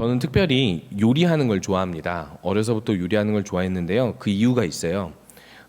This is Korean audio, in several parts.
저는 특별히 요리하는 걸 좋아합니다. 어려서부터 요리하는 걸 좋아했는데요. 그 이유가 있어요.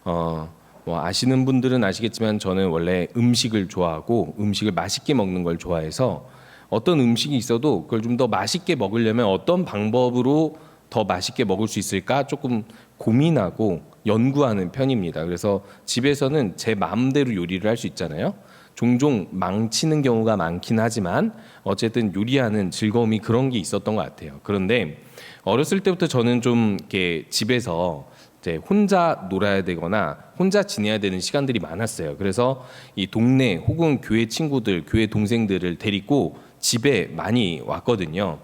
뭐 아시는 분들은 아시겠지만 저는 원래 음식을 좋아하고 음식을 맛있게 먹는 걸 좋아해서 어떤 음식이 있어도 그걸 좀 더 맛있게 먹으려면 어떤 방법으로 더 맛있게 먹을 수 있을까 조금 고민하고 연구하는 편입니다. 그래서 집에서는 제 마음대로 요리를 할 수 있잖아요. 종종 망치는 경우가 많긴 하지만 어쨌든 요리하는 즐거움이 그런 게 있었던 것 같아요. 그런데 어렸을 때부터 저는 좀 이렇게 집에서 이제 혼자 놀아야 되거나 혼자 지내야 되는 시간들이 많았어요. 그래서 이 동네 혹은 교회 친구들, 교회 동생들을 데리고 집에 많이 왔거든요.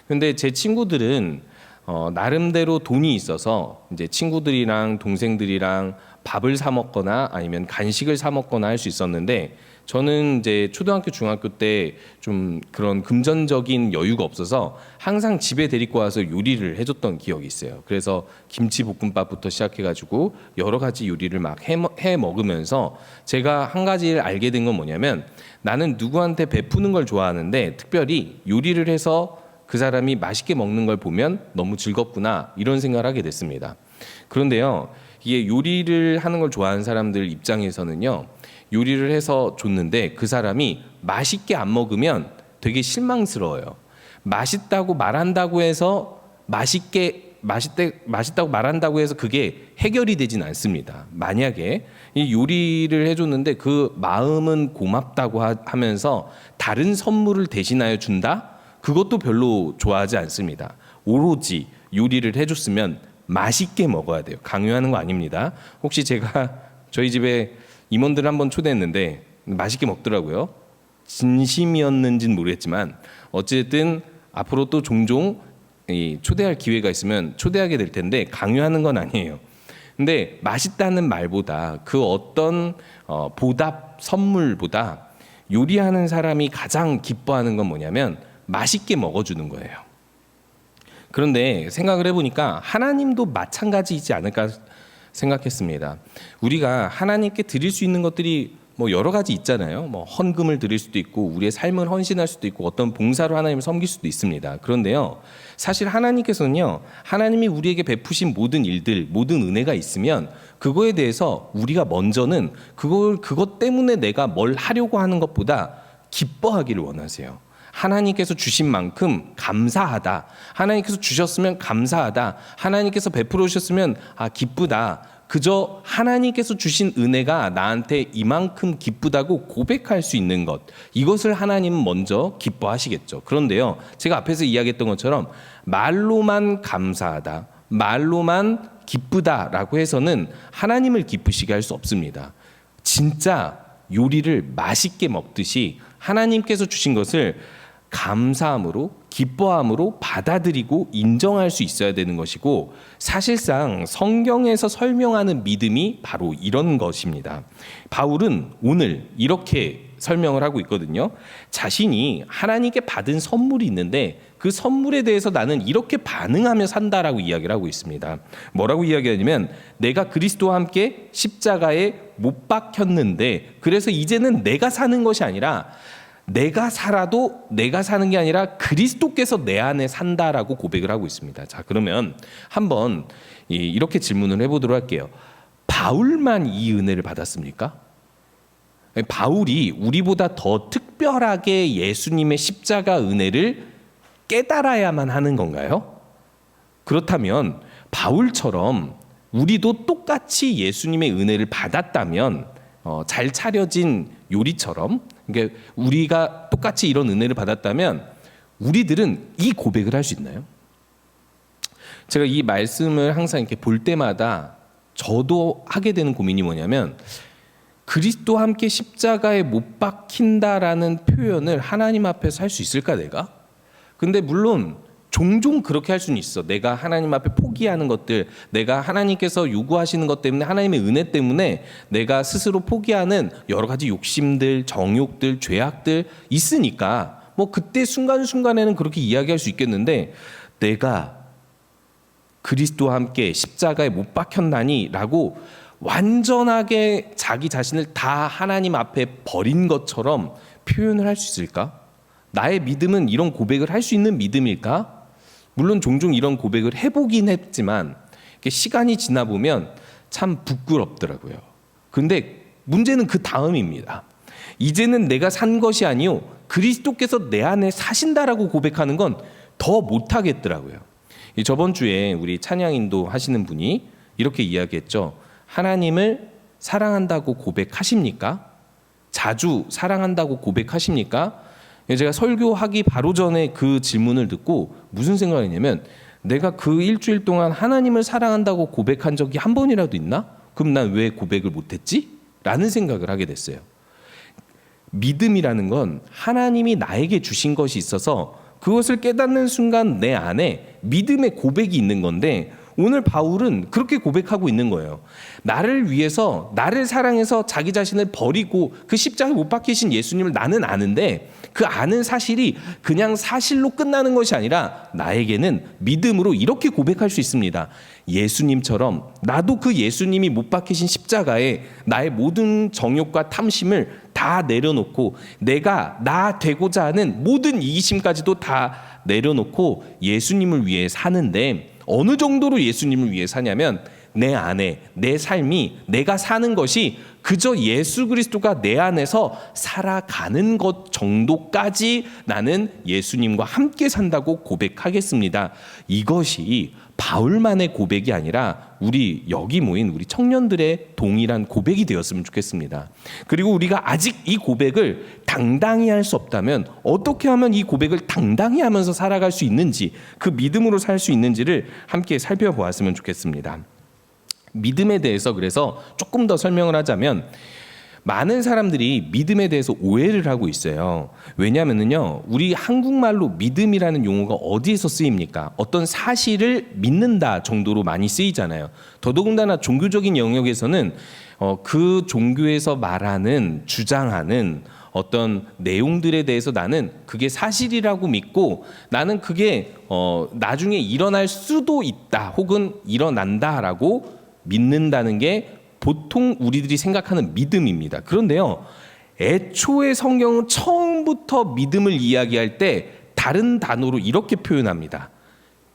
근데 제 친구들은 나름대로 돈이 있어서 이제 친구들이랑 동생들이랑 밥을 사 먹거나 아니면 간식을 사 먹거나 할 수 있었는데 저는 이제 초등학교, 중학교 때 좀 그런 금전적인 여유가 없어서 항상 집에 데리고 와서 요리를 해줬던 기억이 있어요. 그래서 김치볶음밥부터 시작해가지고 여러 가지 요리를 막 해 먹으면서 제가 한 가지를 알게 된 건 뭐냐면 나는 누구한테 베푸는 걸 좋아하는데 특별히 요리를 해서 그 사람이 맛있게 먹는 걸 보면 너무 즐겁구나 이런 생각을 하게 됐습니다. 그런데요, 이게 요리를 하는 걸 좋아하는 사람들 입장에서는요, 요리를 해서 줬는데 그 사람이 맛있게 안 먹으면 되게 실망스러워요. 맛있다고 말한다고 해서 맛있다고 말한다고 해서 그게 해결이 되진 않습니다. 만약에 이 요리를 해줬는데 그 마음은 고맙다고 하면서 다른 선물을 대신하여 준다? 그것도 별로 좋아하지 않습니다. 오로지 요리를 해줬으면 맛있게 먹어야 돼요. 강요하는 거 아닙니다. 혹시 제가 저희 집에 임원들 한번 초대했는데 맛있게 먹더라고요. 진심이었는지는 모르겠지만 어쨌든 앞으로 또 종종 초대할 기회가 있으면 초대하게 될 텐데 강요하는 건 아니에요. 근데 맛있다는 말보다 그 어떤 보답 선물보다 요리하는 사람이 가장 기뻐하는 건 뭐냐면 맛있게 먹어주는 거예요. 그런데 생각을 해보니까 하나님도 마찬가지이지 않을까 생각했습니다. 우리가 하나님께 드릴 수 있는 것들이 뭐 여러 가지 있잖아요. 뭐 헌금을 드릴 수도 있고 우리의 삶을 헌신할 수도 있고 어떤 봉사로 하나님을 섬길 수도 있습니다. 그런데요, 사실 하나님께서는요, 하나님이 우리에게 베푸신 모든 일들, 모든 은혜가 있으면 그거에 대해서 우리가 먼저는 그것 때문에 내가 뭘 하려고 하는 것보다 기뻐하기를 원하세요. 하나님께서 주신 만큼 감사하다. 하나님께서 주셨으면 감사하다. 하나님께서 베풀어 주셨으면 기쁘다. 그저 하나님께서 주신 은혜가 나한테 이만큼 기쁘다고 고백할 수 있는 것. 이것을 하나님은 먼저 기뻐하시겠죠. 그런데요, 제가 앞에서 이야기했던 것처럼 말로만 감사하다, 말로만 기쁘다라고 해서는 하나님을 기쁘시게 할 수 없습니다. 진짜 요리를 맛있게 먹듯이 하나님께서 주신 것을 감사함으로, 기뻐함으로 받아들이고 인정할 수 있어야 되는 것이고, 사실상 성경에서 설명하는 믿음이 바로 이런 것입니다. 바울은 오늘 이렇게 설명을 하고 있거든요. 자신이 하나님께 받은 선물이 있는데 그 선물에 대해서 나는 이렇게 반응하며 산다라고 이야기를 하고 있습니다. 뭐라고 이야기하냐면 내가 그리스도와 함께 십자가에 못 박혔는데 그래서 이제는 내가 사는 것이 아니라 내가 살아도 내가 사는 게 아니라 그리스도께서 내 안에 산다라고 고백을 하고 있습니다. 자, 그러면 한번 이렇게 질문을 해보도록 할게요. 바울만 이 은혜를 받았습니까? 바울이 우리보다 더 특별하게 예수님의 십자가 은혜를 깨달아야만 하는 건가요? 그렇다면 바울처럼 우리도 똑같이 예수님의 은혜를 받았다면 잘 차려진 요리처럼, 그러니까 우리가 똑같이 이런 은혜를 받았다면 우리들은 이 고백을 할 수 있나요? 제가 이 말씀을 항상 이렇게 볼 때마다 저도 하게 되는 고민이 뭐냐면 그리스도와 함께 십자가에 못 박힌다라는 표현을 하나님 앞에서 할 수 있을까 내가? 근데 물론 종종 그렇게 할 수는 있어. 내가 하나님 앞에 포기하는 것들, 내가 하나님께서 요구하시는 것 때문에 하나님의 은혜 때문에 내가 스스로 포기하는 여러 가지 욕심들, 정욕들, 죄악들 있으니까 뭐 그때 순간순간에는 그렇게 이야기할 수 있겠는데 내가 그리스도와 함께 십자가에 못 박혔나니 라고 완전하게 자기 자신을 다 하나님 앞에 버린 것처럼 표현을 할 수 있을까? 나의 믿음은 이런 고백을 할 수 있는 믿음일까? 물론 종종 이런 고백을 해보긴 했지만 시간이 지나 보면 참 부끄럽더라고요. 근데 문제는 그 다음입니다. 이제는 내가 산 것이 아니요 그리스도께서 내 안에 사신다라고 고백하는 건 더 못하겠더라고요. 저번 주에 우리 찬양인도 하시는 분이 이렇게 이야기했죠. 하나님을 사랑한다고 고백하십니까? 자주 사랑한다고 고백하십니까? 제가 설교하기 바로 전에 그 질문을 듣고 무슨 생각을 했냐면 내가 그 일주일 동안 하나님을 사랑한다고 고백한 적이 한 번이라도 있나? 그럼 난 왜 고백을 못했지? 라는 생각을 하게 됐어요. 믿음이라는 건 하나님이 나에게 주신 것이 있어서 그것을 깨닫는 순간 내 안에 믿음의 고백이 있는 건데 오늘 바울은 그렇게 고백하고 있는 거예요. 나를 위해서 나를 사랑해서 자기 자신을 버리고 그 십자가에 못 박히신 예수님을 나는 아는데 그 아는 사실이 그냥 사실로 끝나는 것이 아니라 나에게는 믿음으로 이렇게 고백할 수 있습니다. 예수님처럼 나도 그 예수님이 못 박히신 십자가에 나의 모든 정욕과 탐심을 다 내려놓고 내가 나 되고자 하는 모든 이기심까지도 다 내려놓고 예수님을 위해 사는데 어느 정도로 예수님을 위해 사냐면 내 안에 내 삶이 내가 사는 것이 그저 예수 그리스도가 내 안에서 살아가는 것 정도까지 나는 예수님과 함께 산다고 고백하겠습니다. 이것이 바울만의 고백이 아니라 우리 여기 모인 우리 청년들의 동일한 고백이 되었으면 좋겠습니다. 그리고 우리가 아직 이 고백을 당당히 할 수 없다면 어떻게 하면 이 고백을 당당히 하면서 살아갈 수 있는지 그 믿음으로 살 수 있는지를 함께 살펴보았으면 좋겠습니다. 믿음에 대해서 그래서 조금 더 설명을 하자면 많은 사람들이 믿음에 대해서 오해를 하고 있어요. 왜냐하면요, 우리 한국말로 믿음이라는 용어가 어디에서 쓰입니까? 어떤 사실을 믿는다 정도로 많이 쓰이잖아요. 더더군다나 종교적인 영역에서는 그 종교에서 말하는 주장하는 어떤 내용들에 대해서 나는 그게 사실이라고 믿고 나는 그게 나중에 일어날 수도 있다 혹은 일어난다라고 믿는다는 게 보통 우리들이 생각하는 믿음입니다. 그런데요, 애초에 성경은 처음부터 믿음을 이야기할 때 다른 단어로 이렇게 표현합니다.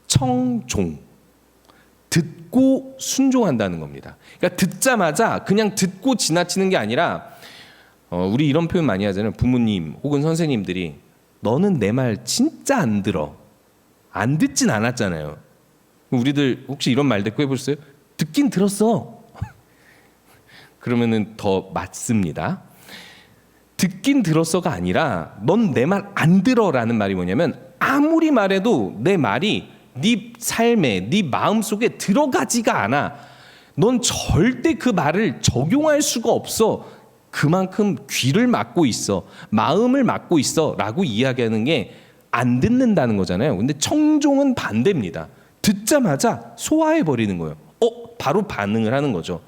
청종. 듣고 순종한다는 겁니다. 그러니까 듣자마자 그냥 듣고 지나치는 게 아니라 우리 이런 표현 많이 하잖아요. 부모님 혹은 선생님들이 너는 내 말 진짜 안 들어. 안 듣진 않았잖아요. 우리들 혹시 이런 말 듣고 해보셨어요? 듣긴 들었어. 그러면은 더 맞습니다. 듣긴 들었어가 아니라 넌 내 말 안 들어라는 말이 뭐냐면 아무리 말해도 내 말이 네 삶에 네 마음속에 들어가지가 않아. 넌 절대 그 말을 적용할 수가 없어. 그만큼 귀를 막고 있어. 마음을 막고 있어 라고 이야기하는 게 안 듣는다는 거잖아요. 근데 청종은 반대입니다. 듣자마자 소화해버리는 거예요. 바로 반응을 하는 거죠.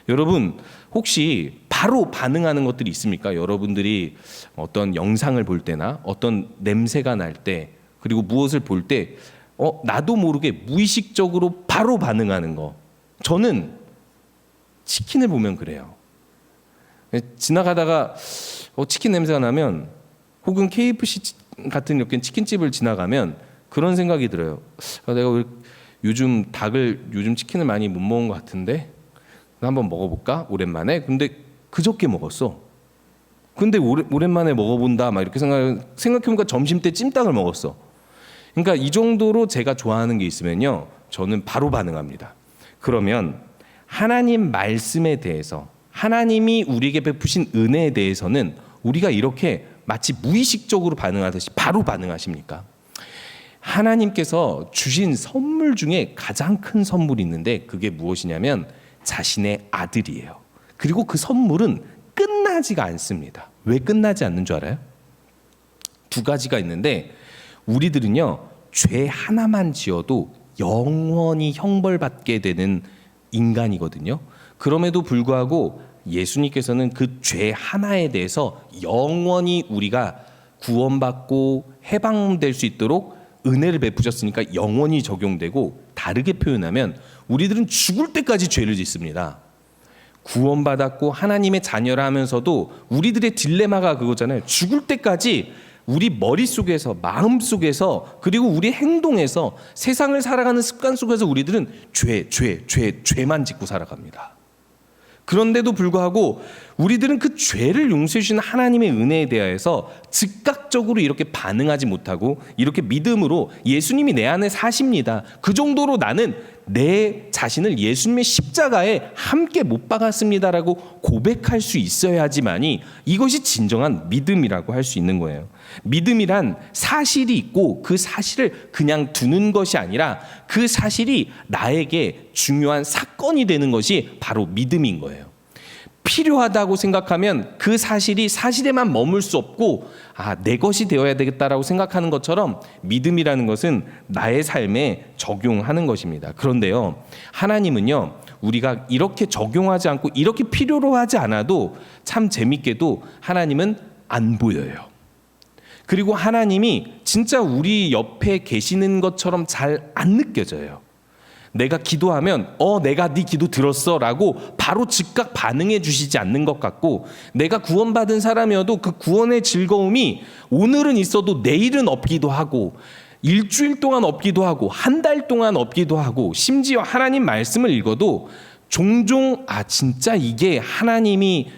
여러분 혹시 바로 반응하는 것들이 있습니까? 여러분들이 어떤 영상을 볼 때나 어떤 냄새가 날 때 그리고 무엇을 볼 때 나도 모르게 무의식적으로 바로 반응하는 거. 저는 치킨을 보면 그래요. 지나가다가 치킨 냄새가 나면 혹은 KFC 같은 이렇게 치킨집을 지나가면 그런 생각이 들어요. 내가 왜 요즘 치킨을 많이 못 먹은 것 같은데 한번 먹어볼까? 오랜만에. 근데 그저께 먹었어. 근데 오랜만에 먹어본다 막 이렇게 생각해보니까 점심 때 찜닭을 먹었어. 그러니까 이 정도로 제가 좋아하는 게 있으면요, 저는 바로 반응합니다. 그러면 하나님 말씀에 대해서, 하나님이 우리에게 베푸신 은혜에 대해서는 우리가 이렇게 마치 무의식적으로 반응하듯이 바로 반응하십니까? 하나님께서 주신 선물 중에 가장 큰 선물이 있는데 그게 무엇이냐면 자신의 아들이에요. 그리고 그 선물은 끝나지가 않습니다. 왜 끝나지 않는 줄 알아요? 두 가지가 있는데 우리들은요, 죄 하나만 지어도 영원히 형벌받게 되는 인간이거든요. 그럼에도 불구하고 예수님께서는 그 죄 하나에 대해서 영원히 우리가 구원받고 해방될 수 있도록 은혜를 베푸셨으니까 영원히 적용되고, 다르게 표현하면 우리들은 죽을 때까지 죄를 짓습니다. 구원받았고 하나님의 자녀라 하면서도 우리들의 딜레마가 그거잖아요. 죽을 때까지 우리 머릿속에서, 마음속에서, 그리고 우리 행동에서, 세상을 살아가는 습관 속에서 우리들은 죄만 짓고 살아갑니다. 그런데도 불구하고 우리들은 그 죄를 용서해 주시는 하나님의 은혜에 대하여서 즉각적으로 이렇게 반응하지 못하고, 이렇게 믿음으로 예수님이 내 안에 사십니다, 그 정도로 나는 내 자신을 예수님의 십자가에 함께 못 박았습니다라고 고백할 수 있어야지만이 이것이 진정한 믿음이라고 할 수 있는 거예요. 믿음이란 사실이 있고 그 사실을 그냥 두는 것이 아니라 그 사실이 나에게 중요한 사건이 되는 것이 바로 믿음인 거예요. 필요하다고 생각하면 그 사실이 사실에만 머물 수 없고 내 것이 되어야 되겠다라고 생각하는 것처럼 믿음이라는 것은 나의 삶에 적용하는 것입니다. 그런데요, 하나님은요, 우리가 이렇게 적용하지 않고 이렇게 필요로 하지 않아도 참 재밌게도 하나님은 안 보여요. 그리고 하나님이 진짜 우리 옆에 계시는 것처럼 잘 안 느껴져요. 내가 기도하면 내가 네 기도 들었어 라고 바로 즉각 반응해 주시지 않는 것 같고, 내가 구원받은 사람이어도 그 구원의 즐거움이 오늘은 있어도 내일은 없기도 하고, 일주일 동안 없기도 하고, 한 달 동안 없기도 하고, 심지어 하나님 말씀을 읽어도 종종 진짜 이게 하나님이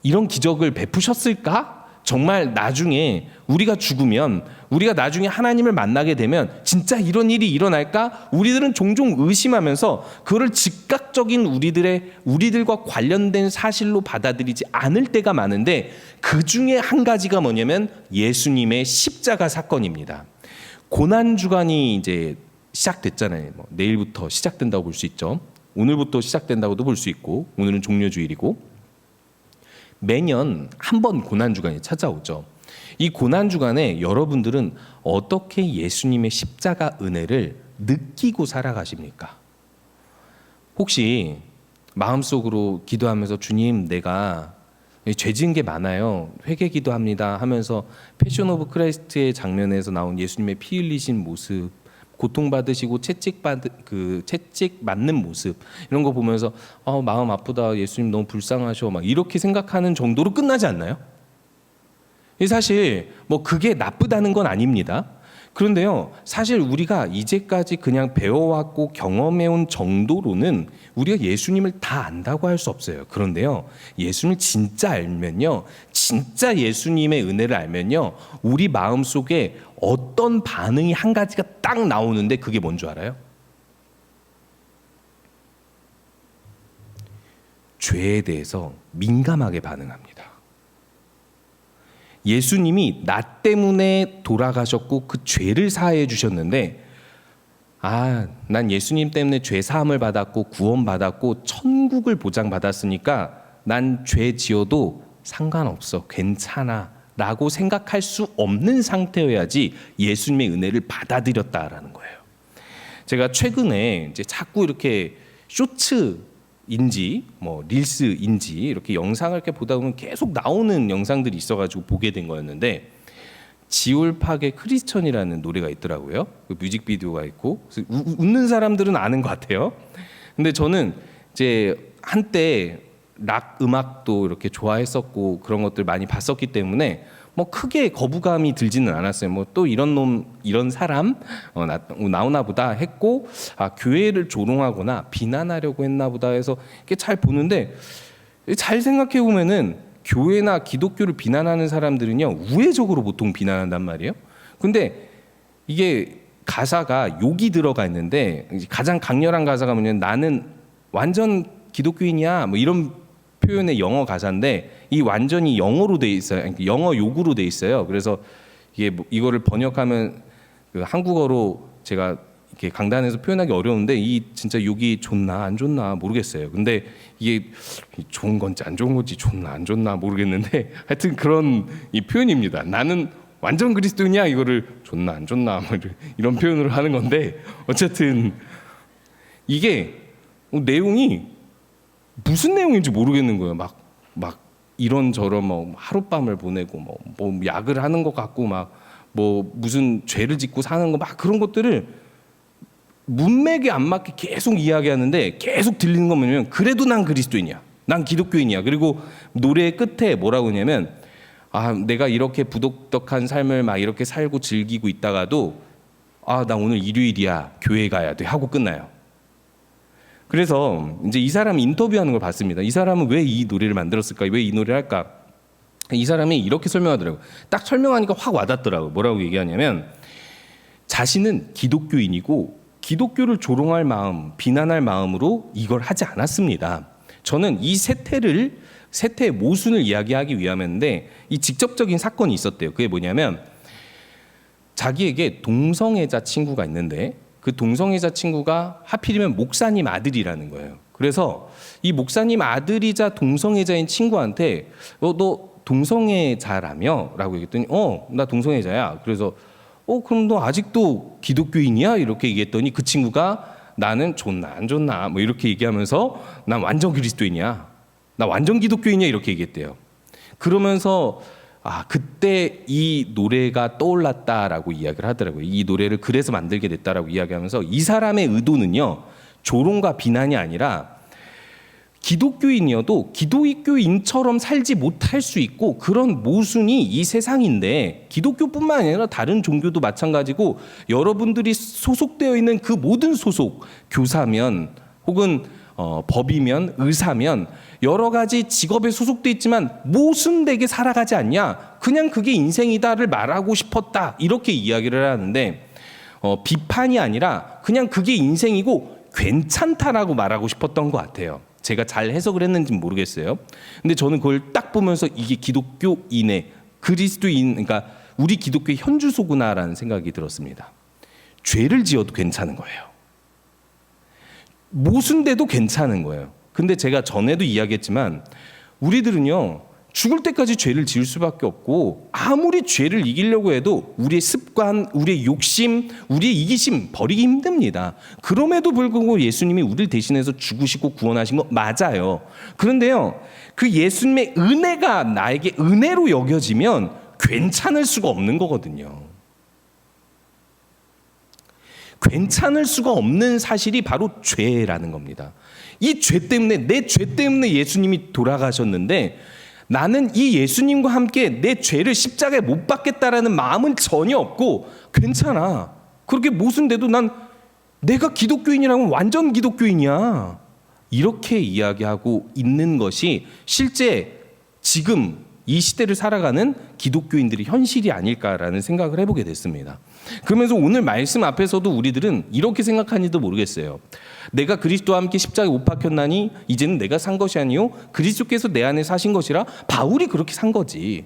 이런 기적을 베푸셨을까? 정말 나중에 우리가 죽으면, 우리가 나중에 하나님을 만나게 되면 진짜 이런 일이 일어날까? 우리들은 종종 의심하면서 그거를 즉각적인 우리들과 관련된 사실로 받아들이지 않을 때가 많은데, 그 중에 한 가지가 뭐냐면 예수님의 십자가 사건입니다. 고난주간이 이제 시작됐잖아요. 내일부터 시작된다고 볼 수 있죠. 오늘부터 시작된다고도 볼 수 있고, 오늘은 종료주일이고, 매년 한 번 고난주간이 찾아오죠. 이 고난주간에 여러분들은 어떻게 예수님의 십자가 은혜를 느끼고 살아가십니까? 혹시 마음속으로 기도하면서 주님, 내가 죄 지은 게 많아요, 회개 기도합니다 하면서 패션 오브 크라이스트의 장면에서 나온 예수님의 피 흘리신 모습, 고통받으시고 채찍 맞는 모습, 이런 거 보면서 마음 아프다, 예수님 너무 불쌍하셔, 막 이렇게 생각하는 정도로 끝나지 않나요? 사실 그게 나쁘다는 건 아닙니다. 그런데요, 사실 우리가 이제까지 그냥 배워왔고 경험해온 정도로는 우리가 예수님을 다 안다고 할 수 없어요. 그런데요, 예수님을 진짜 알면요, 진짜 예수님의 은혜를 알면요, 우리 마음속에 어떤 반응이 한 가지가 딱 나오는데, 그게 뭔 줄 알아요? 죄에 대해서 민감하게 반응합니다. 예수님이 나 때문에 돌아가셨고 그 죄를 사해 주셨는데, 난 예수님 때문에 죄 사함을 받았고 구원받았고 천국을 보장받았으니까 난 죄 지어도 상관없어, 괜찮아 라고 생각할 수 없는 상태여야지 예수님의 은혜를 받아들였다라는 거예요. 제가 최근에 이제 자꾸 이렇게 쇼츠인지 릴스인지 이렇게 영상을 이렇게 보다 보면 계속 나오는 영상들이 있어가지고 보게 된 거였는데, 지올팍의 크리스천이라는 노래가 있더라고요. 그 뮤직비디오가 있고, 웃는 사람들은 아는 것 같아요. 근데 저는 이제 한때 락 음악도 이렇게 좋아했었고 그런 것들 많이 봤었기 때문에 크게 거부감이 들지는 않았어요. 또 이런 사람 나오나 보다 했고, 교회를 조롱하거나 비난하려고 했나 보다 해서 이렇게 잘 보는데, 잘 생각해 보면은 교회나 기독교를 비난하는 사람들은요, 우회적으로 보통 비난한단 말이에요. 근데 이게 가사가 욕이 들어가 있는데, 가장 강렬한 가사가 뭐냐면 나는 완전 기독교인이야, 이런 표현의 영어 가사인데, 이 완전히 영어로 돼 있어요. 영어 욕으로 돼 있어요. 그래서 이게 이거를 번역하면 그 한국어로 제가 이렇게 강단에서 표현하기 어려운데, 이 진짜 욕이 좋나 안 좋나 모르겠어요. 근데 이게 좋은 건지 안 좋은 건지 좋나 안 좋나 모르겠는데, 하여튼 그런 이 표현입니다. 나는 완전 그리스도인이야, 이거를 좋나 안 좋나 이런 표현으로 하는 건데, 어쨌든 이게 내용이 무슨 내용인지 모르겠는 거예요. 막 이런저런 하룻밤을 보내고 약을 하는 것 같고 무슨 죄를 짓고 사는 거 그런 것들을 문맥에 안 맞게 계속 이야기하는데, 계속 들리는 건 뭐냐면 그래도 난 그리스도인이야, 난 기독교인이야. 그리고 노래의 끝에 뭐라고 하냐면 내가 이렇게 부독덕한 삶을 막 이렇게 살고 즐기고 있다가도 나 오늘 일요일이야, 교회 가야 돼 하고 끝나요. 그래서 이제 이 사람이 인터뷰하는 걸 봤습니다. 이 사람은 왜 이 노래를 만들었을까? 왜 이 노래를 할까? 이 사람이 이렇게 설명하더라고요. 딱 설명하니까 확 와닿더라고요. 뭐라고 얘기하냐면 자신은 기독교인이고 기독교를 조롱할 마음, 비난할 마음으로 이걸 하지 않았습니다. 저는 이 세태의 모순을 이야기하기 위함인데 이 직접적인 사건이 있었대요. 그게 뭐냐면 자기에게 동성애자 친구가 있는데 그 동성애자 친구가 하필이면 목사님 아들이라는 거예요. 그래서 이 목사님 아들이자 동성애자인 친구한테 너 동성애자라며? 라고 얘기했더니 나 동성애자야. 그래서 그럼 너 아직도 기독교인이야? 이렇게 얘기했더니 그 친구가 나는 좋나 안 좋나 뭐 이렇게 얘기하면서 난 완전 그리스도인이야. 나 완전 기독교인이야 이렇게 얘기했대요. 그러면서 그때 이 노래가 떠올랐다라고 이야기를 하더라고요. 이 노래를 그래서 만들게 됐다라고 이야기하면서 이 사람의 의도는요, 조롱과 비난이 아니라 기독교인이어도 기독교인처럼 살지 못할 수 있고 그런 모순이 이 세상인데 기독교뿐만 아니라 다른 종교도 마찬가지고 여러분들이 소속되어 있는 그 모든 소속, 교사면 혹은 법이면 의사면 여러 가지 직업에 소속돼 있지만 모순되게 살아가지 않냐? 그냥 그게 인생이다를 말하고 싶었다. 이렇게 이야기를 하는데 비판이 아니라 그냥 그게 인생이고 괜찮다라고 말하고 싶었던 것 같아요. 제가 잘 해석을 했는지는 모르겠어요. 근데 저는 그걸 딱 보면서 이게 기독교인의 그리스도인, 그러니까 우리 기독교의 현주소구나라는 생각이 들었습니다. 죄를 지어도 괜찮은 거예요. 모순돼도 괜찮은 거예요. 근데 제가 전에도 이야기했지만 우리들은요, 죽을 때까지 죄를 지을 수밖에 없고 아무리 죄를 이기려고 해도 우리의 습관, 우리의 욕심, 우리의 이기심 버리기 힘듭니다. 그럼에도 불구하고 예수님이 우리를 대신해서 죽으시고 구원하신 거 맞아요. 그런데요, 그 예수님의 은혜가 나에게 은혜로 여겨지면 괜찮을 수가 없는 거거든요. 괜찮을 수가 없는 사실이 바로 죄라는 겁니다. 이 죄 때문에, 내 죄 때문에 예수님이 돌아가셨는데 나는 이 예수님과 함께 내 죄를 십자가에 못 박겠다라는 마음은 전혀 없고 괜찮아. 그렇게 모순돼도 난 내가 기독교인이라면 완전 기독교인이야. 이렇게 이야기하고 있는 것이 실제 지금 이 시대를 살아가는 기독교인들의 현실이 아닐까라는 생각을 해보게 됐습니다. 그러면서 오늘 말씀 앞에서도 우리들은 이렇게 생각하는지도 모르겠어요. 내가 그리스도와 함께 십자가에 못 박혔나니 이제는 내가 산 것이 아니요 그리스도께서 내 안에 사신 것이라. 바울이 그렇게 산 거지.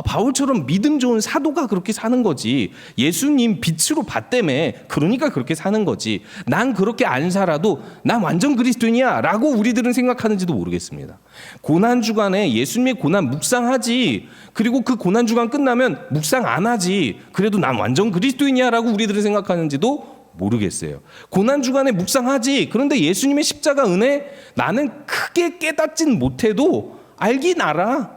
바울처럼 믿음 좋은 사도가 그렇게 사는 거지. 예수님 빛으로 봤다며 그러니까 그렇게 사는 거지. 난 그렇게 안 살아도 난 완전 그리스도인이야 라고 우리들은 생각하는지도 모르겠습니다. 고난주간에 예수님의 고난 묵상하지. 그리고 그 고난주간 끝나면 묵상 안 하지. 그래도 난 완전 그리스도인이야 라고 우리들은 생각하는지도 모르겠어요. 고난주간에 묵상하지. 그런데 예수님의 십자가 은혜 나는 크게 깨닫진 못해도 알긴 알아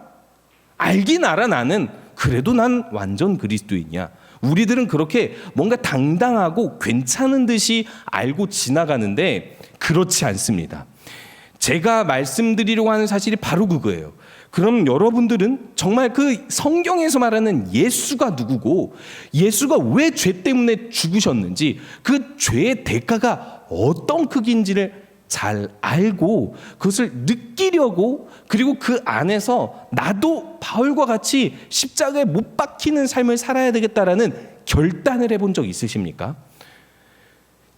나는. 그래도 난 완전 그리스도인이야. 우리들은 그렇게 뭔가 당당하고 괜찮은 듯이 알고 지나가는데 그렇지 않습니다. 제가 말씀드리려고 하는 사실이 바로 그거예요. 그럼 여러분들은 정말 그 성경에서 말하는 예수가 누구고 예수가 왜 죄 때문에 죽으셨는지 그 죄의 대가가 어떤 크기인지를 잘 알고 그것을 느끼려고 그리고 그 안에서 나도 바울과 같이 십자가에 못 박히는 삶을 살아야 되겠다라는 결단을 해본 적 있으십니까?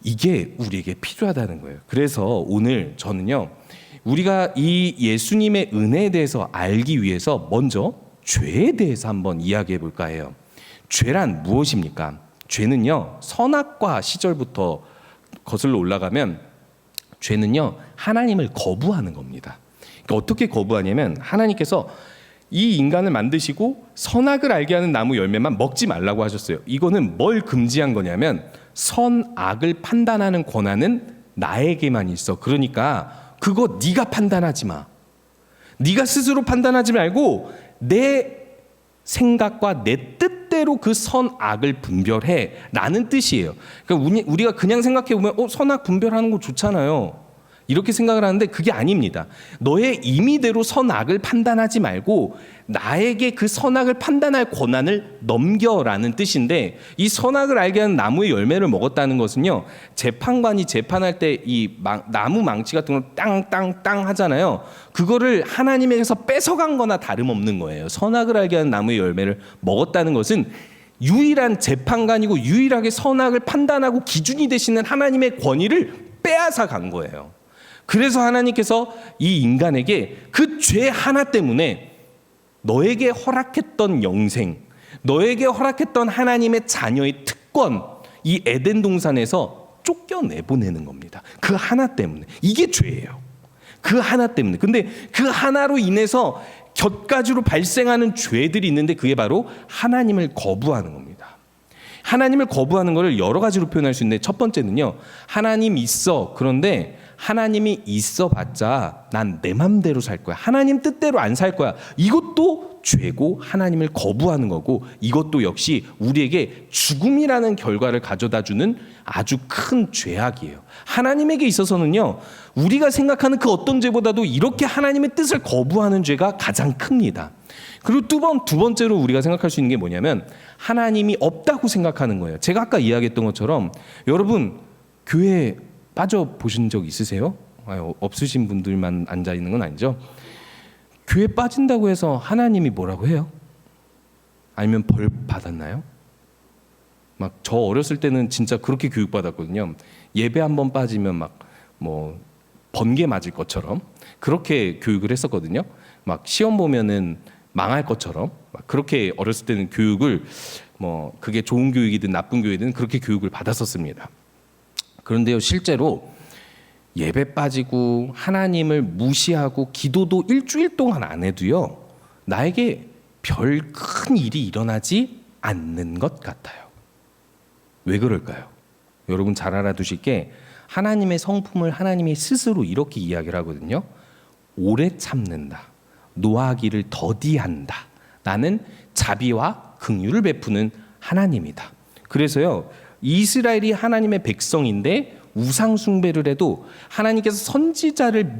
이게 우리에게 필요하다는 거예요. 그래서 오늘 저는요, 우리가 이 예수님의 은혜에 대해서 알기 위해서 먼저 죄에 대해서 한번 이야기해 볼까 해요. 죄란 무엇입니까? 죄는요, 선악과 시절부터 거슬러 올라가면 죄는요, 하나님을 거부하는 겁니다. 그러니까 어떻게 거부하냐면 하나님께서 이 인간을 만드시고 선악을 알게 하는 나무 열매만 먹지 말라고 하셨어요. 이거는 뭘 금지한 거냐면 선악을 판단하는 권한은 나에게만 있어. 그러니까 그거 네가 판단하지 마. 네가 스스로 판단하지 말고 내 생각과 내 뜻대로 그 선악을 분별해 라는 뜻이에요. 그러니까 우리가 그냥 생각해 보면 선악 분별하는 거 좋잖아요. 이렇게 생각을 하는데 그게 아닙니다. 너의 임의대로 선악을 판단하지 말고 나에게 그 선악을 판단할 권한을 넘겨라는 뜻인데, 이 선악을 알게 하는 나무의 열매를 먹었다는 것은요, 재판관이 재판할 때 이 나무 망치 같은 걸 땅땅땅 하잖아요. 그거를 하나님에게서 뺏어간 거나 다름없는 거예요. 선악을 알게 하는 나무의 열매를 먹었다는 것은 유일한 재판관이고 유일하게 선악을 판단하고 기준이 되시는 하나님의 권위를 빼앗아 간 거예요. 그래서 하나님께서 이 인간에게 그 죄 하나 때문에 너에게 허락했던 영생, 너에게 허락했던 하나님의 자녀의 특권, 이 에덴 동산에서 쫓겨내보내는 겁니다. 그 하나 때문에. 이게 죄예요. 그 하나 때문에. 근데 그 하나로 인해서 곁가지로 발생하는 죄들이 있는데 그게 바로 하나님을 거부하는 겁니다. 하나님을 거부하는 것을 여러 가지로 표현할 수 있는데, 첫 번째는요, 하나님 있어. 그런데 하나님이 있어봤자 난 내 맘대로 살 거야. 하나님 뜻대로 안 살 거야. 이것도 죄고 하나님을 거부하는 거고, 이것도 역시 우리에게 죽음이라는 결과를 가져다주는 아주 큰 죄악이에요. 하나님에게 있어서는요, 우리가 생각하는 그 어떤 죄보다도 이렇게 하나님의 뜻을 거부하는 죄가 가장 큽니다. 그리고 두 번째로 우리가 생각할 수 있는 게 뭐냐면, 하나님이 없다고 생각하는 거예요. 제가 아까 이야기했던 것처럼, 여러분 교회 빠져보신 적 있으세요? 없으신 분들만 앉아 있는 건 아니죠? 교회 빠진다고 해서 하나님이 뭐라고 해요? 아니면 벌 받았나요? 막 저 어렸을 때는 진짜 그렇게 교육받았거든요. 예배 한번 빠지면 막 뭐 번개 맞을 것처럼 그렇게 교육을 했었거든요. 막 시험 보면은 망할 것처럼 막 그렇게 어렸을 때는 교육을, 뭐 그게 좋은 교육이든 나쁜 교육이든 그렇게 교육을 받았었습니다. 그런데요, 실제로 예배 빠지고 하나님을 무시하고 기도도 일주일 동안 안 해도요, 나에게 별 큰 일이 일어나지 않는 것 같아요. 왜 그럴까요? 여러분 잘 알아두실 게, 하나님의 성품을 하나님이 스스로 이렇게 이야기를 하거든요. 오래 참는다, 노하기를 더디한다, 나는 자비와 긍휼을 베푸는 하나님이다. 그래서요, 이스라엘이 하나님의 백성인데 우상 숭배를 해도 하나님께서 선지자를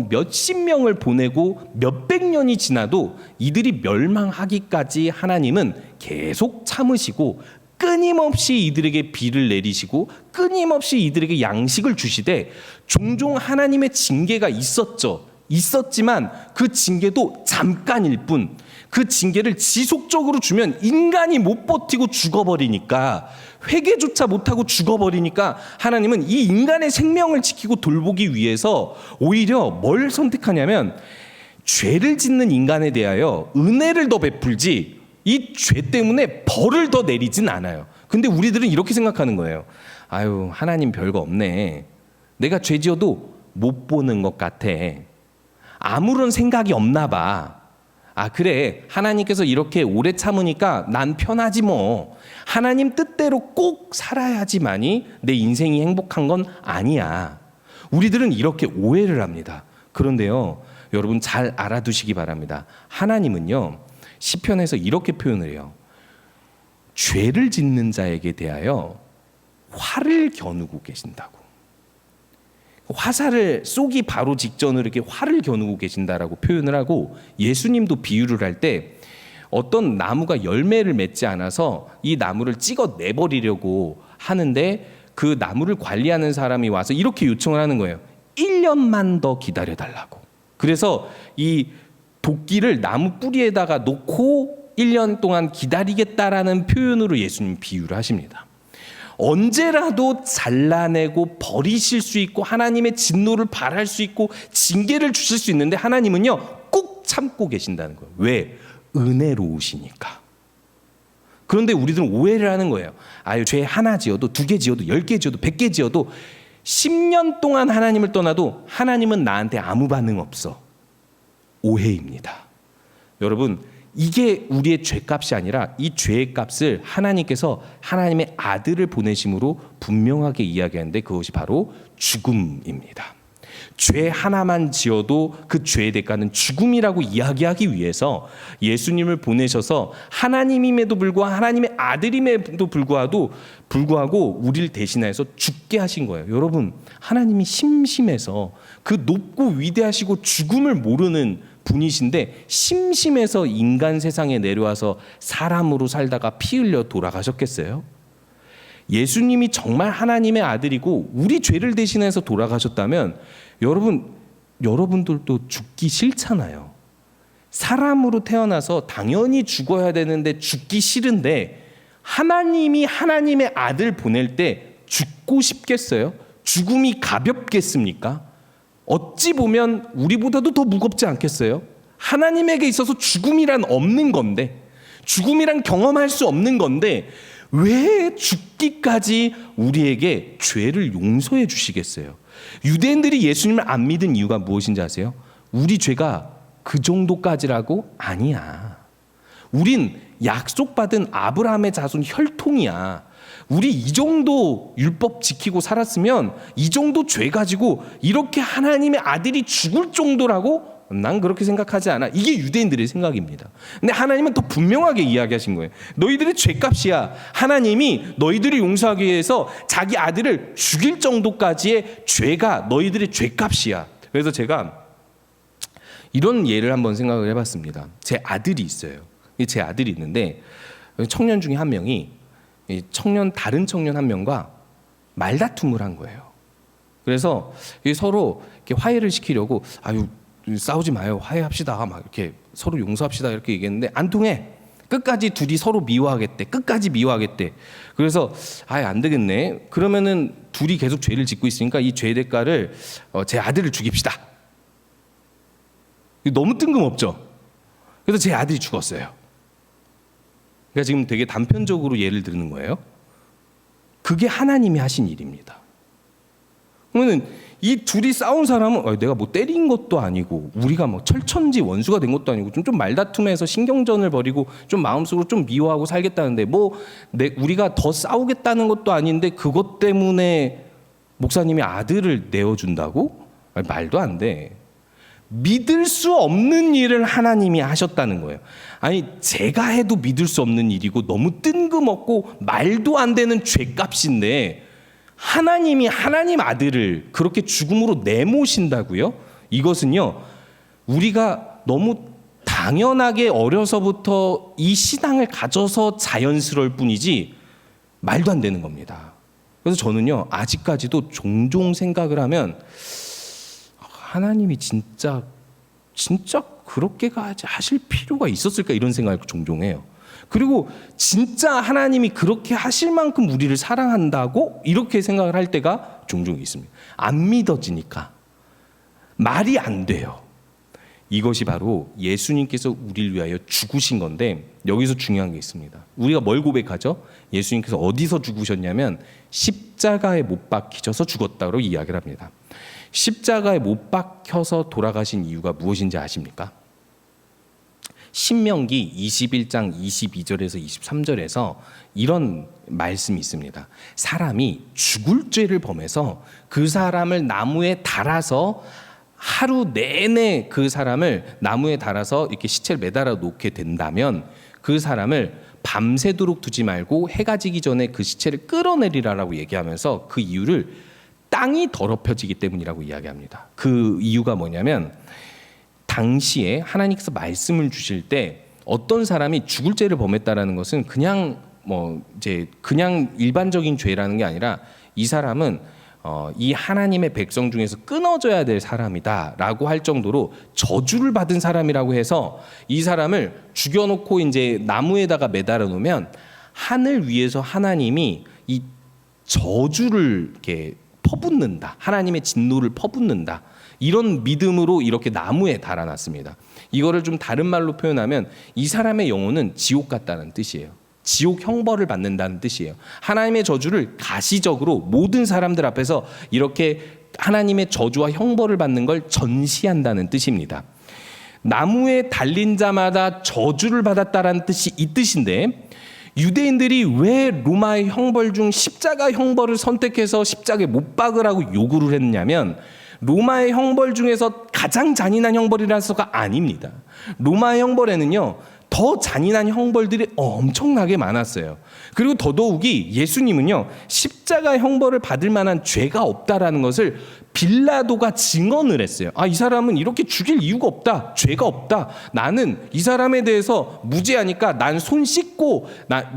몇십 명을 보내고 몇백 년이 지나도 이들이 멸망하기까지 하나님은 계속 참으시고, 끊임없이 이들에게 비를 내리시고 끊임없이 이들에게 양식을 주시되, 종종 하나님의 징계가 있었지만 그 징계도 잠깐일 뿐, 그 징계를 지속적으로 주면 인간이 못 버티고 죽어버리니까, 회개조차 못하고 죽어버리니까 하나님은 이 인간의 생명을 지키고 돌보기 위해서 오히려 뭘 선택하냐면, 죄를 짓는 인간에 대하여 은혜를 더 베풀지 이 죄 때문에 벌을 더 내리진 않아요. 근데 우리들은 이렇게 생각하는 거예요. 아유, 하나님 별거 없네. 내가 죄 지어도 못 보는 것 같아. 아무런 생각이 없나 봐. 아, 그래, 하나님께서 이렇게 오래 참으니까 난 편하지 뭐. 하나님 뜻대로 꼭 살아야지만이 내 인생이 행복한 건 아니야. 우리들은 이렇게 오해를 합니다. 그런데요, 여러분 잘 알아두시기 바랍니다. 하나님은요, 시편에서 이렇게 표현을 해요. 죄를 짓는 자에게 대하여 화를 겨누고 계신다고. 화살을 쏘기 바로 직전으로 이렇게 화를 겨누고 계신다라고 표현을 하고, 예수님도 비유를 할 때 어떤 나무가 열매를 맺지 않아서 이 나무를 찍어 내버리려고 하는데, 그 나무를 관리하는 사람이 와서 이렇게 요청을 하는 거예요. 1년만 더 기다려달라고. 그래서 이 도끼를 나무 뿌리에다가 놓고 1년 동안 기다리겠다라는 표현으로 예수님 비유를 하십니다. 언제라도 잘라내고 버리실 수 있고 하나님의 진노를 발할 수 있고 징계를 주실 수 있는데, 하나님은요 꼭 참고 계신다는 거예요. 왜? 은혜로우시니까. 그런데 우리들은 오해를 하는 거예요. 아유, 죄 하나 지어도 2개 지어도 10개 지어도 100개 지어도 10년 동안 하나님을 떠나도 하나님은 나한테 아무 반응 없어. 오해입니다. 여러분, 이게 우리의 죄값이 아니라 이 죄의 값을 하나님께서 하나님의 아들을 보내심으로 분명하게 이야기하는데, 그것이 바로 죽음입니다. 죄 하나만 지어도 그 죄의 대가는 죽음이라고 이야기하기 위해서 예수님을 보내셔서 하나님임에도 불구하고 하나님의 아들임에도 불구하고 우리를 대신해서 죽게 하신 거예요. 여러분, 하나님이 심심해서 그 높고 위대하시고 죽음을 모르는 분이신데 심심해서 인간 세상에 내려와서 사람으로 살다가 피 흘려 돌아가셨겠어요? 예수님이 정말 하나님의 아들이고 우리 죄를 대신해서 돌아가셨다면 여러분들도 죽기 싫잖아요. 사람으로 태어나서 당연히 죽어야 되는데 죽기 싫은데 하나님이 하나님의 아들 보낼 때 죽고 싶겠어요? 죽음이 가볍겠습니까? 어찌 보면 우리보다도 더 무겁지 않겠어요? 하나님에게 있어서 죽음이란 없는 건데, 죽음이란 경험할 수 없는 건데 왜 죽기까지 우리에게 죄를 용서해 주시겠어요? 유대인들이 예수님을 안 믿은 이유가 무엇인지 아세요? 우리 죄가 그 정도까지라고? 아니야. 우린 약속받은 아브라함의 자손 혈통이야. 우리 이 정도 율법 지키고 살았으면 이 정도 죄 가지고 이렇게 하나님의 아들이 죽을 정도라고? 난 그렇게 생각하지 않아. 이게 유대인들의 생각입니다. 근데 하나님은 더 분명하게 이야기하신 거예요. 너희들의 죄값이야. 하나님이 너희들을 용서하기 위해서 자기 아들을 죽일 정도까지의 죄가 너희들의 죄값이야. 그래서 제가 이런 예를 한번 생각을 해봤습니다. 제 아들이 있어요. 제 아들이 있는데 청년 중에 한 명이 다른 청년 한 명과 말다툼을 한 거예요. 그래서 서로 이렇게 화해를 시키려고 싸우지 마요. 화해합시다. 막 이렇게 서로 용서합시다. 이렇게 얘기했는데 안 통해. 끝까지 둘이 서로 미워하겠대. 끝까지 미워하겠대. 그래서 안 되겠네. 그러면은 둘이 계속 죄를 짓고 있으니까 이 죄 대가를 제 아들을 죽입시다. 너무 뜬금없죠. 그래서 제 아들이 죽었어요. 그러니까 지금 되게 단편적으로 예를 드는 거예요. 그게 하나님이 하신 일입니다. 그러면 이 둘이 싸운 사람은 내가 뭐 때린 것도 아니고 우리가 뭐 철천지 원수가 된 것도 아니고 좀 말다툼해서 신경전을 벌이고 좀 마음속으로 좀 미워하고 살겠다는데 우리가 더 싸우겠다는 것도 아닌데 그것 때문에 목사님이 아들을 내어준다고? 말도 안 돼. 믿을 수 없는 일을 하나님이 하셨다는 거예요. 제가 해도 믿을 수 없는 일이고 너무 뜬금없고 말도 안 되는 죄값인데 하나님이 하나님 아들을 그렇게 죽음으로 내모신다고요? 이것은요, 우리가 너무 당연하게 어려서부터 이 신앙을 가져서 자연스러울 뿐이지 말도 안 되는 겁니다. 그래서 저는요, 아직까지도 종종 생각을 하면 하나님이 진짜 그렇게까지 하실 필요가 있었을까 이런 생각을 종종 해요. 그리고 진짜 하나님이 그렇게 하실 만큼 우리를 사랑한다고 이렇게 생각을 할 때가 종종 있습니다. 안 믿어지니까 말이 안 돼요. 이것이 바로 예수님께서 우리를 위하여 죽으신 건데 여기서 중요한 게 있습니다. 우리가 뭘 고백하죠? 예수님께서 어디서 죽으셨냐면 십자가에 못 박히셔서 죽었다고 이야기를 합니다. 십자가에 못 박혀서 돌아가신 이유가 무엇인지 아십니까? 신명기 21장 22절에서 23절에서 이런 말씀이 있습니다. 사람이 죽을 죄를 범해서 그 사람을 나무에 달아서 하루 내내 그 사람을 나무에 달아서 이렇게 시체를 매달아 놓게 된다면 그 사람을 밤새도록 두지 말고 해가 지기 전에 그 시체를 끌어내리라라고 얘기하면서 그 이유를 땅이 더럽혀지기 때문이라고 이야기합니다. 그 이유가 뭐냐면 당시에 하나님께서 말씀을 주실 때 어떤 사람이 죽을 죄를 범했다라는 것은 그냥 그냥 일반적인 죄라는 게 아니라 이 사람은 이 하나님의 백성 중에서 끊어져야 될 사람이다라고 할 정도로 저주를 받은 사람이라고 해서 이 사람을 죽여놓고 이제 나무에다가 매달아 놓으면 하늘 위에서 하나님이 이 저주를 이렇게 퍼붓는다. 하나님의 진노를 퍼붓는다. 이런 믿음으로 이렇게 나무에 달아놨습니다. 이거를 좀 다른 말로 표현하면 이 사람의 영혼은 지옥 같다는 뜻이에요. 지옥 형벌을 받는다는 뜻이에요. 하나님의 저주를 가시적으로 모든 사람들 앞에서 이렇게 하나님의 저주와 형벌을 받는 걸 전시한다는 뜻입니다. 나무에 달린 자마다 저주를 받았다라는 뜻이 이 뜻인데 유대인들이 왜 로마의 형벌 중 십자가 형벌을 선택해서 십자가에 못 박으라고 요구를 했냐면 로마의 형벌 중에서 가장 잔인한 형벌이라서가 아닙니다. 로마의 형벌에는요, 더 잔인한 형벌들이 엄청나게 많았어요. 그리고 더더욱이 예수님은요, 십자가 형벌을 받을 만한 죄가 없다라는 것을 빌라도가 증언을 했어요. 이 사람은 이렇게 죽일 이유가 없다. 죄가 없다. 나는 이 사람에 대해서 무죄하니까 난 손 씻고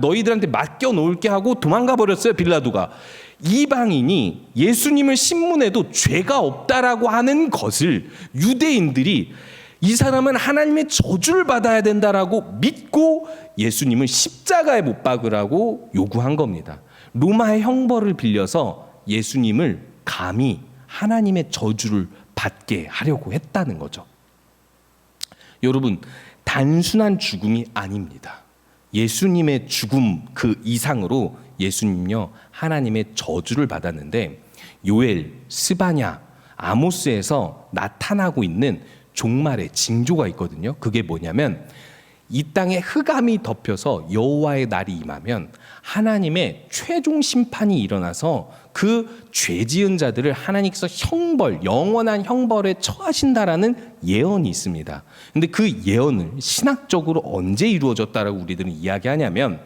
너희들한테 맡겨 놓을게 하고 도망가 버렸어요, 빌라도가. 이방인이 예수님을 신문해도 죄가 없다라고 하는 것을 유대인들이 이 사람은 하나님의 저주를 받아야 된다라고 믿고 예수님을 십자가에 못 박으라고 요구한 겁니다. 로마의 형벌을 빌려서 예수님을 감히 하나님의 저주를 받게 하려고 했다는 거죠. 여러분, 단순한 죽음이 아닙니다. 예수님의 죽음 그 이상으로 예수님요, 하나님의 저주를 받았는데 요엘, 스바냐, 아모스에서 나타나고 있는 종말의 징조가 있거든요. 그게 뭐냐면 이 땅에 흑암이 덮여서 여호와의 날이 임하면 하나님의 최종 심판이 일어나서 그 죄 지은 자들을 하나님께서 형벌, 영원한 형벌에 처하신다라는 예언이 있습니다. 근데 그 예언을 신학적으로 언제 이루어졌다라고 우리들은 이야기하냐면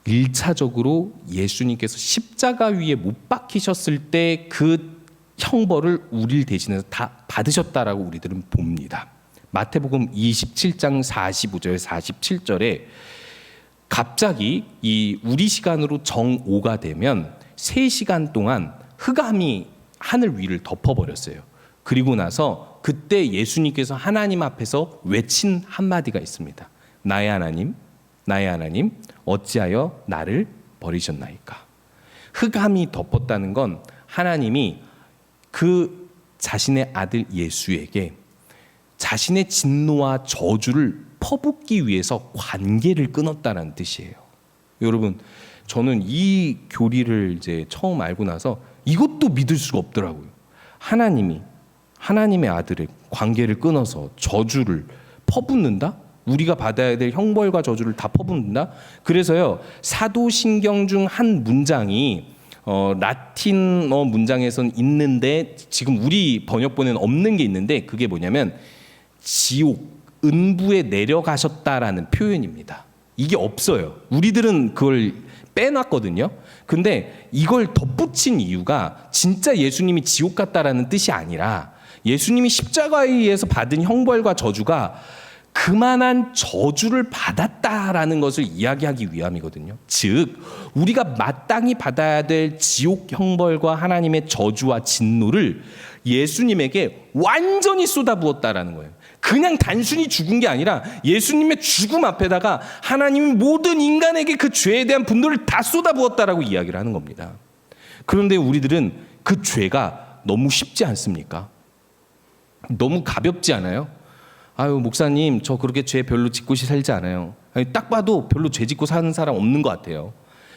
1차적으로 예수님께서 십자가 위에 못 박히셨을 때 그 형벌을 우리를 대신해서 다 받으셨다라고 우리들은 봅니다. 마태복음 27장 45절 47절에 갑자기 이 우리 시간으로 정오가 되면 3시간 동안 흑암이 하늘 위를 덮어버렸어요. 그리고 나서 그때 예수님께서 하나님 앞에서 외친 한마디가 있습니다. 나의 하나님, 나의 하나님, 어찌하여 나를 버리셨나이까. 흑암이 덮었다는 건 하나님이 그 자신의 아들 예수에게 자신의 진노와 저주를 퍼붓기 위해서 관계를 끊었다는 뜻이에요. 여러분, 저는 이 교리를 이제 처음 알고 나서 이것도 믿을 수가 없더라고요. 하나님이 하나님의 아들의 관계를 끊어서 저주를 퍼붓는다? 우리가 받아야 될 형벌과 저주를 다 퍼붓는다? 그래서요, 사도신경 중 한 문장이 라틴어 문장에선 있는데 지금 우리 번역본에는 없는 게 있는데 그게 뭐냐면 지옥, 은부에 내려가셨다라는 표현입니다. 이게 없어요. 우리들은 그걸 빼놨거든요. 근데 이걸 덧붙인 이유가 진짜 예수님이 지옥 갔다라는 뜻이 아니라 예수님이 십자가에 의해서 받은 형벌과 저주가 그만한 저주를 받았다라는 것을 이야기하기 위함이거든요. 즉 우리가 마땅히 받아야 될 지옥 형벌과 하나님의 저주와 진노를 예수님에게 완전히 쏟아부었다라는 거예요. 그냥 단순히 죽은 게 아니라 예수님의 죽음 앞에다가 하나님이 모든 인간에게 그 죄에 대한 분노를 다 쏟아부었다라고 이야기를 하는 겁니다. 그런데 우리들은 그 죄가 너무 쉽지 않습니까? 너무 가볍지 않아요? 아유, 목사님, 저 그렇게 죄 별로 짓고 살지 않아요. 아니, 딱 봐도 별로 죄 짓고 사는 사람 없는 것 같아요.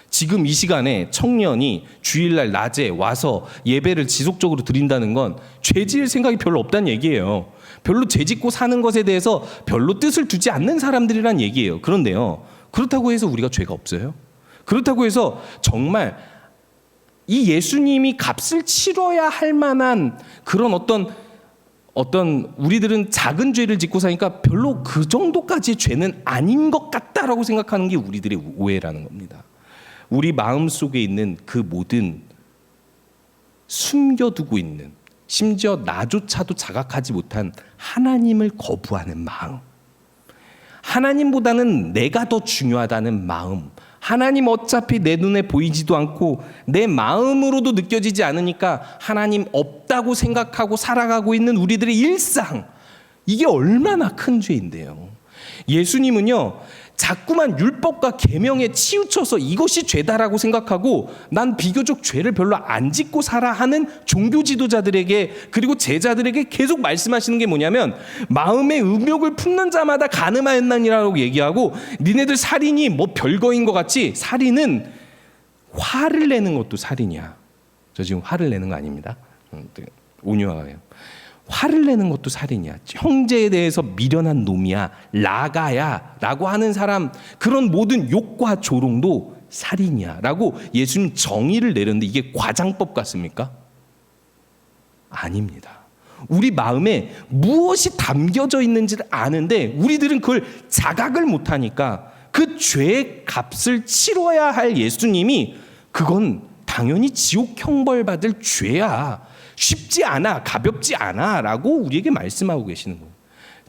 지금 이 시간에 청년이 주일날 낮에 와서 예배를 지속적으로 드린다는 건 죄 지을 생각이 별로 없다는 얘기예요. 별로 죄 짓고 사는 것에 대해서 별로 뜻을 두지 않는 사람들이란 얘기예요. 그런데요, 그렇다고 해서 우리가 죄가 없어요? 그렇다고 해서 정말 이 예수님이 값을 치러야 할 만한 그런 어떤 우리들은 작은 죄를 짓고 사니까 별로 그 정도까지의 죄는 아닌 것 같다라고 생각하는 게 우리들의 오해라는 겁니다. 우리 마음속에 있는 그 모든 숨겨두고 있는, 심지어 나조차도 자각하지 못한 하나님을 거부하는 마음, 하나님보다는 내가 더 중요하다는 마음, 하나님 어차피 내 눈에 보이지도 않고 내 마음으로도 느껴지지 않으니까 하나님 없다고 생각하고 살아가고 있는 우리들의 일상, 이게 얼마나 큰 죄인데요. 예수님은요, 자꾸만 율법과 계명에 치우쳐서 이것이 죄다라고 생각하고 난 비교적 죄를 별로 안 짓고 살아 하는 종교 지도자들에게, 그리고 제자들에게 계속 말씀하시는 게 뭐냐면 마음의 음욕을 품는 자마다 가늠하였나니라고 얘기하고, 니네들 살인이 뭐 별거인 것 같지? 살인은 화를 내는 것도 살인이야. 저 지금 화를 내는 거 아닙니다. 온유하게요. 화를 내는 것도 살인이야. 형제에 대해서 미련한 놈이야, 라가야 라고 하는 사람, 그런 모든 욕과 조롱도 살인이야 라고 예수님 정의를 내렸는데 이게 과장법 같습니까? 아닙니다. 우리 마음에 무엇이 담겨져 있는지를 아는데 우리들은 그걸 자각을 못하니까 그 죄의 값을 치러야 할 예수님이 그건 당연히 지옥 형벌 받을 죄야. 쉽지 않아, 가볍지 않아 라고 우리에게 말씀하고 계시는 거예요.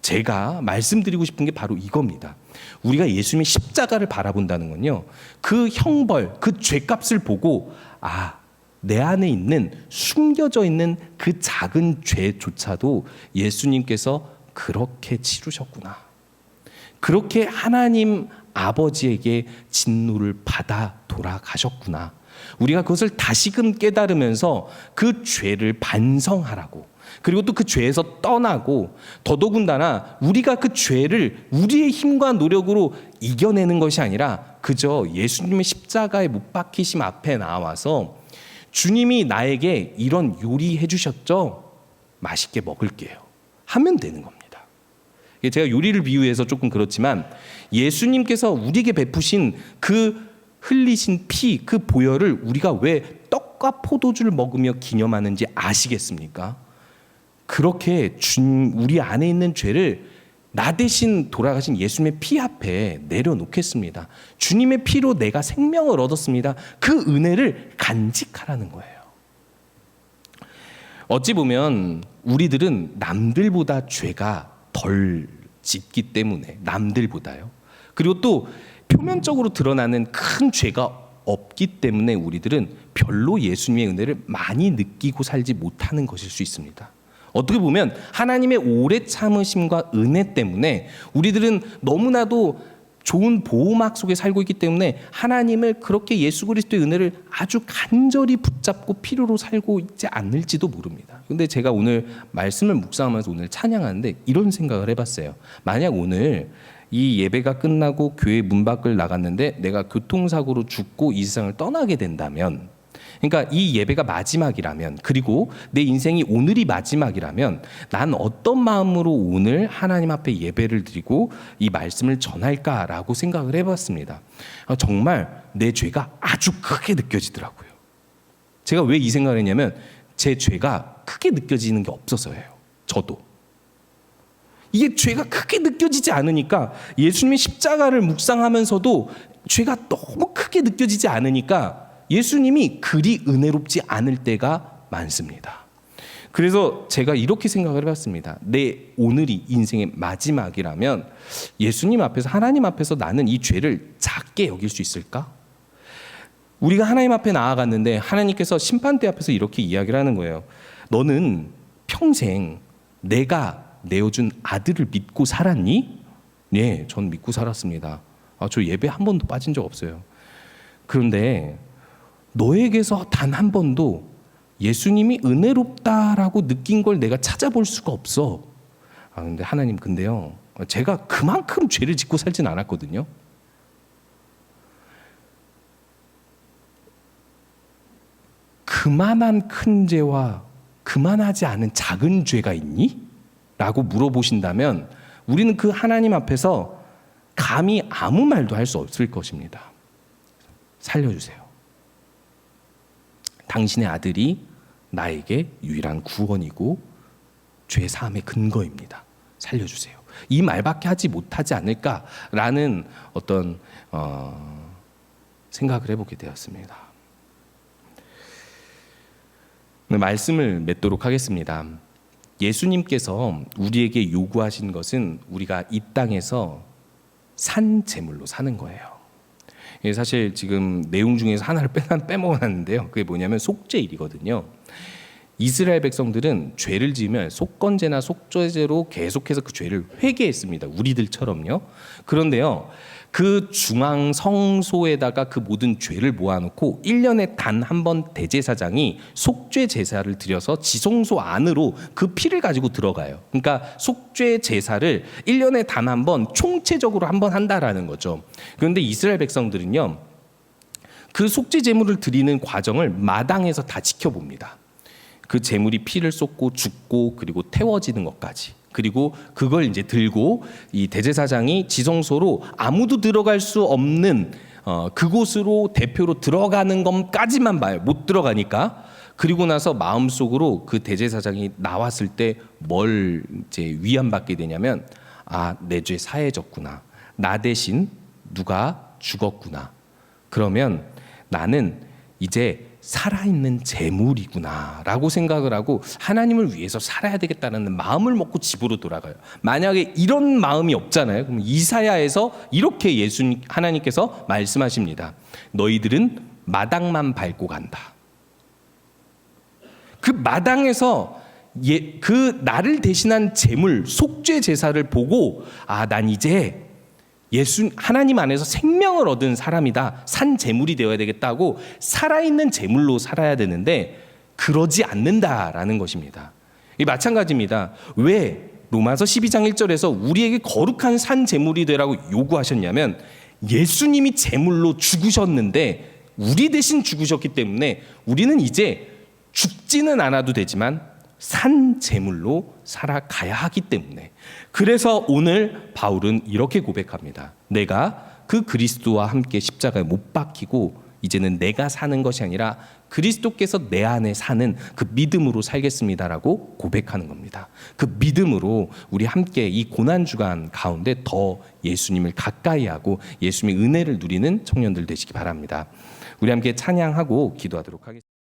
제가 말씀드리고 싶은 게 바로 이겁니다. 우리가 예수님의 십자가를 바라본다는 건요, 그 형벌, 그 죄값을 보고 내 안에 있는 숨겨져 있는 그 작은 죄조차도 예수님께서 그렇게 치르셨구나. 그렇게 하나님 아버지에게 진노를 받아 돌아가셨구나. 우리가 그것을 다시금 깨달으면서 그 죄를 반성하라고, 그리고 또 그 죄에서 떠나고, 더더군다나 우리가 그 죄를 우리의 힘과 노력으로 이겨내는 것이 아니라 그저 예수님의 십자가에 못 박히심 앞에 나와서 주님이 나에게 이런 요리해 주셨죠? 맛있게 먹을게요 하면 되는 겁니다. 제가 요리를 비유해서 조금 그렇지만 예수님께서 우리에게 베푸신 그 흘리신 피, 그 보혈을 우리가 왜 떡과 포도주를 먹으며 기념하는지 아시겠습니까? 그렇게 우리 안에 있는 죄를 나 대신 돌아가신 예수님의 피 앞에 내려놓겠습니다. 주님의 피로 내가 생명을 얻었습니다. 그 은혜를 간직하라는 거예요. 어찌 보면 우리들은 남들보다 죄가 덜 짓기 때문에, 남들보다요. 그리고 또 표면적으로 드러나는 큰 죄가 없기 때문에 우리들은 별로 예수님의 은혜를 많이 느끼고 살지 못하는 것일 수 있습니다. 어떻게 보면 하나님의 오래 참으심과 은혜 때문에 우리들은 너무나도 좋은 보호막 속에 살고 있기 때문에 하나님을 그렇게 예수 그리스도의 은혜를 아주 간절히 붙잡고 필요로 살고 있지 않을지도 모릅니다. 근데 제가 오늘 말씀을 묵상하면서 오늘 찬양하는데 이런 생각을 해봤어요. 만약 오늘 이 예배가 끝나고 교회 문 밖을 나갔는데 내가 교통사고로 죽고 이 세상을 떠나게 된다면, 그러니까 이 예배가 마지막이라면, 그리고 내 인생이 오늘이 마지막이라면 난 어떤 마음으로 오늘 하나님 앞에 예배를 드리고 이 말씀을 전할까라고 생각을 해봤습니다. 정말 내 죄가 아주 크게 느껴지더라고요. 제가 왜 이 생각을 했냐면 제 죄가 크게 느껴지는 게 없어서예요. 저도. 이게 죄가 크게 느껴지지 않으니까, 예수님의 십자가를 묵상하면서도 죄가 너무 크게 느껴지지 않으니까 예수님이 그리 은혜롭지 않을 때가 많습니다. 그래서 제가 이렇게 생각을 해봤습니다. 내 오늘이 인생의 마지막이라면 예수님 앞에서, 하나님 앞에서 나는 이 죄를 작게 여길 수 있을까? 우리가 하나님 앞에 나아갔는데 하나님께서 심판대 앞에서 이렇게 이야기를 하는 거예요. 너는 평생 내가 내어준 아들을 믿고 살았니? 네, 전 믿고 살았습니다. 저 예배 한 번도 빠진 적 없어요. 그런데 너에게서 단 한 번도 예수님이 은혜롭다라고 느낀 걸 내가 찾아볼 수가 없어. 근데 하나님, 근데요, 제가 그만큼 죄를 짓고 살진 않았거든요. 그만한 큰 죄와 그만하지 않은 작은 죄가 있니? 라고 물어보신다면 우리는 그 하나님 앞에서 감히 아무 말도 할 수 없을 것입니다. 살려주세요. 당신의 아들이 나에게 유일한 구원이고 죄 사함의 근거입니다. 살려주세요. 이 말밖에 하지 못하지 않을까라는 어떤 생각을 해보게 되었습니다. 말씀을 맺도록 하겠습니다. 예수님께서 우리에게 요구하신 것은 우리가 이 땅에서 산 제물로 사는 거예요. 사실 지금 내용 중에서 하나를 빼먹어놨는데요. 그게 뭐냐면 속죄일이거든요. 이스라엘 백성들은 죄를 지으면 속건제나 속죄제로 계속해서 그 죄를 회개했습니다. 우리들처럼요. 그런데요, 그 중앙 성소에다가 그 모든 죄를 모아놓고 1년에 단 한 번 대제사장이 속죄 제사를 드려서 지성소 안으로 그 피를 가지고 들어가요. 그러니까 속죄 제사를 1년에 단 한 번 총체적으로 한 번 한다라는 거죠. 그런데 이스라엘 백성들은요, 그 속죄 제물을 드리는 과정을 마당에서 다 지켜봅니다. 그 제물이 피를 쏟고 죽고 그리고 태워지는 것까지. 그리고 그걸 이제 들고 이 대제사장이 지성소로 아무도 들어갈 수 없는 그곳으로 대표로 들어가는 것까지만 봐요. 못 들어가니까. 그리고 나서 마음속으로 그 대제사장이 나왔을 때 뭘 이제 위안받게 되냐면, 아, 내 죄 사해졌구나. 나 대신 누가 죽었구나. 그러면 나는 이제 살아있는 재물이구나 라고 생각을 하고 하나님을 위해서 살아야 되겠다는 마음을 먹고 집으로 돌아가요. 만약에 이런 마음이 없잖아요. 그럼 이사야에서 이렇게 하나님께서 말씀하십니다. 너희들은 마당만 밟고 간다. 그 마당에서 그 나를 대신한 재물, 속죄 제사를 보고, 아, 난 이제 하나님 안에서 생명을 얻은 사람이다. 산 재물이 되어야 되겠다고 살아있는 재물로 살아야 되는데 그러지 않는다라는 것입니다. 이 마찬가지입니다. 왜 로마서 12장 1절에서 우리에게 거룩한 산 재물이 되라고 요구하셨냐면, 예수님이 재물로 죽으셨는데 우리 대신 죽으셨기 때문에 우리는 이제 죽지는 않아도 되지만 산 제물로 살아가야 하기 때문에. 그래서 오늘 바울은 이렇게 고백합니다. 내가 그 그리스도와 함께 십자가에 못 박히고 이제는 내가 사는 것이 아니라 그리스도께서 내 안에 사는 그 믿음으로 살겠습니다라고 고백하는 겁니다. 그 믿음으로 우리 함께 이 고난주간 가운데 더 예수님을 가까이 하고 예수님의 은혜를 누리는 청년들 되시기 바랍니다. 우리 함께 찬양하고 기도하도록 하겠습니다.